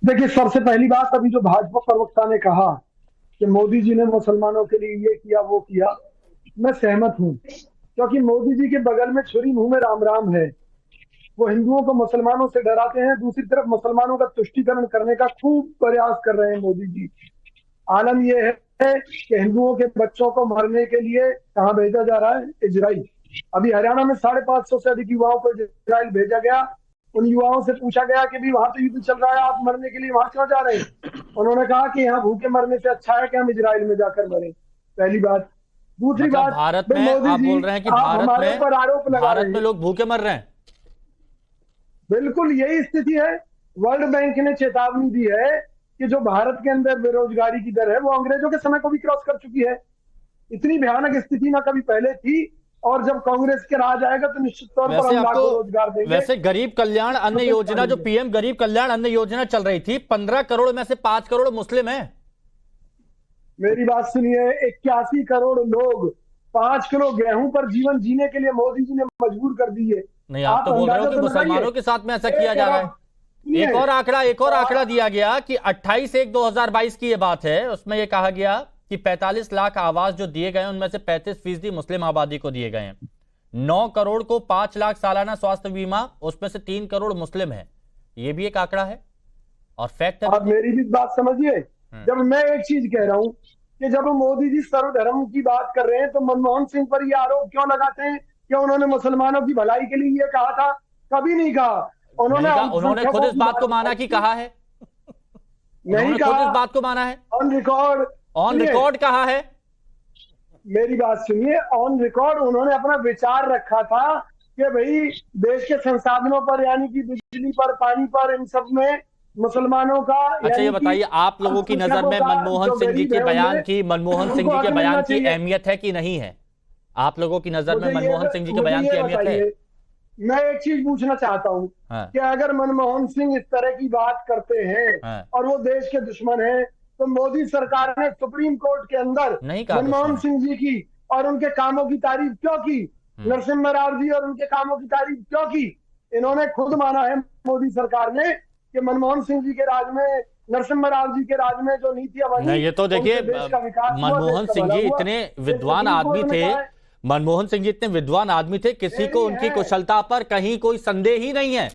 देखिए, सबसे पहली बात, अभी जो भाजपा प्रवक्ता ने कहा कि मोदी जी ने मुसलमानों के लिए ये किया वो किया, मैं सहमत हूँ। क्योंकि मोदी जी के बगल में छुरी मुंह में राम राम है। वो हिंदुओं को मुसलमानों से डराते हैं, दूसरी तरफ मुसलमानों का तुष्टीकरण करने का खूब प्रयास कर रहे हैं मोदी जी। आलम यह है कि हिंदुओं के बच्चों को मरने के लिए कहाँ भेजा जा रहा है? इजराइल। अभी हरियाणा में 550 से अधिक युवाओं को इजराइल भेजा गया। उन युवाओं से पूछा गया कि भी वहां तो युद्ध चल रहा है, आप मरने के लिए वहां क्यों जा रहे हैं? उन्होंने कहा कि यहाँ भूखे मरने से अच्छा है कि हम इजराइल में जाकर मरे। पहली बात। दूसरी मतलब बात, भारत भाई में मोदी आप जी, बोल रहे हैं कि आप हमारे ऊपर आरोप लगा भारत रहे में हैं। लोग भूखे मर रहे हैं। बिल्कुल यही स्थिति है। वर्ल्ड बैंक ने चेतावनी दी है कि जो भारत के अंदर बेरोजगारी की दर है वो अंग्रेजों के समय को भी क्रॉस कर चुकी है। इतनी भयानक स्थिति ना कभी पहले थी। और जब कांग्रेस के राज आएगा तो निश्चित तौर पर वैसे हम आपको लाखों रोजगार देंगे। वैसे गरीब कल्याण अन्न सफेद योजना, जो करेंगे। पीएम गरीब कल्याण अन्न योजना चल रही थी, 15 करोड़ में से 5 करोड़ मुस्लिम हैं। मेरी बात सुनिए, 81 करोड़ लोग 5 किलो गेहूं पर जीवन जीने के लिए मोदी जी ने मजबूर कर दिए। नहीं, आप आप तो बोल रहे हो अंदाजा कि तो लगाइए। मुसलमानों के साथ में ऐसा किया एक जा रहा है। अरब सुनिए। एक और आंकड़ा दिया गया कि 28/1/2022 की ये बात है। उसमें ये कहा गया कि 45 लाख आवास जो दिए गए उनमें से 35% मुस्लिम आबादी को दिए गए हैं। 9 करोड़ को 5 लाख सालाना स्वास्थ्य बीमा, उसमें से 3 करोड़ मुस्लिम है। ये भी एक आंकड़ा है और फैक्ट है आप बिल्कुल। मेरी भी बात समझिए। हम्म। जब मैं एक चीज कह रहा हूं कि जब मोदी जी सर्वधर्म की बात कर रहे हैं तो मनमोहन सिंह पर ये आरोप क्यों लगाते हैं कि उन्होंने मुसलमानों की भलाई के लिए ये कहा था? कभी नहीं कहा। उन्होंने नहीं कहा, उन्होंने खुद अल्पसंख्यकों इस की बात बात को माना उठाई कि थी। कहा है। नहीं उन्होंने खुद कहा। इस बात को माना है। On record. ऑन सुनिए, रिकॉर्ड कहा है। मेरी बात सुनिए। ऑन रिकॉर्ड उन्होंने अपना विचार रखा था कि भाई देश के संसाधनों पर, यानी कि बिजली पर, पानी पर, इन सब में मुसलमानों का, अच्छा, ये यानी कि बताइए, आप लोगों की नजर अल्पसंख्यकों में का, जो गरीब है उनमें, मनमोहन सिंह उनको जी के हक मिलना बयान की चाहिए। अहमियत है कि नहीं है? आप लोगों की नजर में मुझे ये मनमोहन सिंह जी के मुझे बयान की ये अहमियत है? बताइए। मैं एक चीज पूछना चाहता हूँ हाँ। कि अगर मनमोहन सिंह इस तरह की बात करते हैं हाँ। और वो देश के दुश्मन हैं, तो मोदी सरकार ने सुप्रीम कोर्ट के अंदर नहीं कहा मनमोहन दुश्मन है। सिंह जी की और उनके कामों की तारीफ क्यों की? हम्म। नरसिम्हा राव जी और उनके कामों की तारीफ क्यों की? इन्होंने खुद माना है, मोदी सरकार ने, कि मनमोहन सिंह जी के राज में, नरसिम्हा राव जी के राज में जो नीतियां बनी, नहीं, ये तो देखिए, उनसे देश का विकास हुआ, देश मनमोहन का सिंह भला जी हुआ। इतने ये विद्वान सुप्रीम आदमी कोर्ट ने थे। कहा है। मनमोहन सिंह जी इतने विद्वान आदमी थे, किसी को मेरी उनकी है। कुशलता पर कहीं कोई संदेह ही नहीं है।